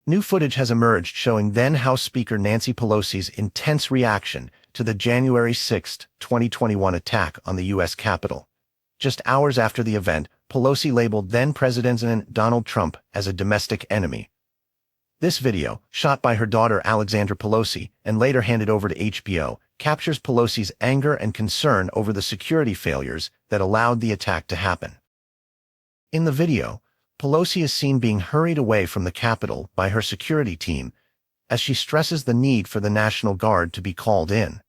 New footage has emerged showing then House Speaker Nancy Pelosi's intense reaction to the January 6, 2021 attack on the U.S. Capitol. Just hours after the event, Pelosi labeled then-President Donald Trump as a domestic enemy. This video, shot by her daughter Alexandra Pelosi and later handed over to HBO, captures Pelosi's anger and concern over the security failures that allowed the attack to happen. In the video, Pelosi is seen being hurried away from the Capitol by her security team as she stresses the need for the National Guard to be called in.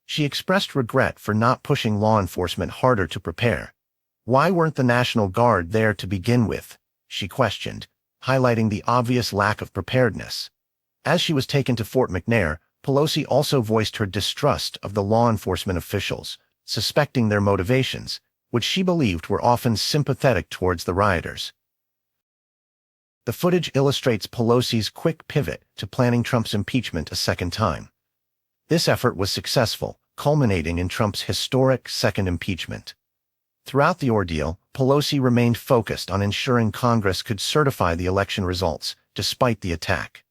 She expressed regret for not pushing law enforcement harder to prepare. Why weren't the National Guard there to begin with? She questioned, highlighting the obvious lack of preparedness. As she was taken to Fort McNair, Pelosi also voiced her distrust of the law enforcement officials, suspecting their motivations, which she believed were often sympathetic towards the rioters. The footage illustrates Pelosi's quick pivot to planning Trump's impeachment a second time. This effort was successful, culminating in Trump's historic second impeachment. Throughout the ordeal, Pelosi remained focused on ensuring Congress could certify the election results, despite the attack.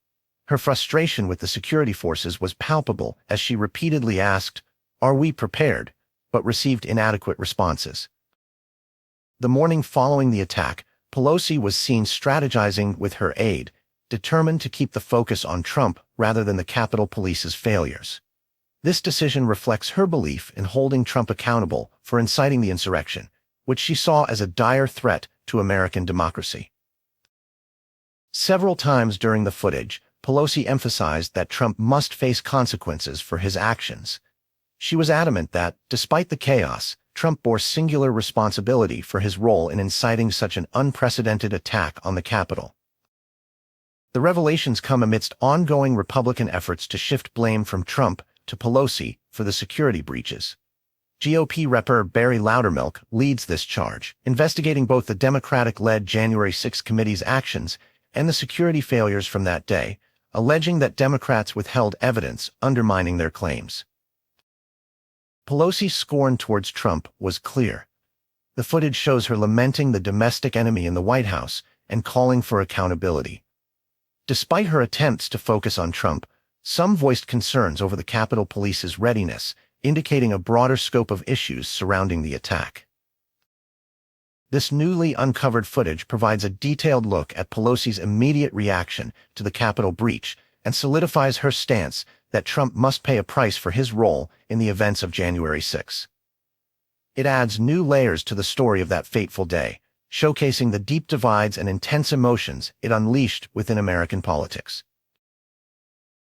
Her frustration with the security forces was palpable as she repeatedly asked, "Are we prepared?" but received inadequate responses. The morning following the attack, Pelosi was seen strategizing with her aide, determined to keep the focus on Trump rather than the Capitol Police's failures. This decision reflects her belief in holding Trump accountable for inciting the insurrection, which she saw as a dire threat to American democracy. Several times during the footage, Pelosi emphasized that Trump must face consequences for his actions. She was adamant that, despite the chaos, Trump bore singular responsibility for his role in inciting such an unprecedented attack on the Capitol. The revelations come amidst ongoing Republican efforts to shift blame from Trump to Pelosi for the security breaches. GOP Rep. Barry Loudermilk leads this charge, investigating both the Democratic-led January 6 committee's actions and the security failures from that day, alleging that Democrats withheld evidence undermining their claims. Pelosi's scorn towards Trump was clear. The footage shows her lamenting the domestic enemy in the White House and calling for accountability. Despite her attempts to focus on Trump, some voiced concerns over the Capitol Police's readiness, indicating a broader scope of issues surrounding the attack. This newly uncovered footage provides a detailed look at Pelosi's immediate reaction to the Capitol breach and solidifies her stance that Trump must pay a price for his role in the events of January 6. It adds new layers to the story of that fateful day, showcasing the deep divides and intense emotions it unleashed within American politics.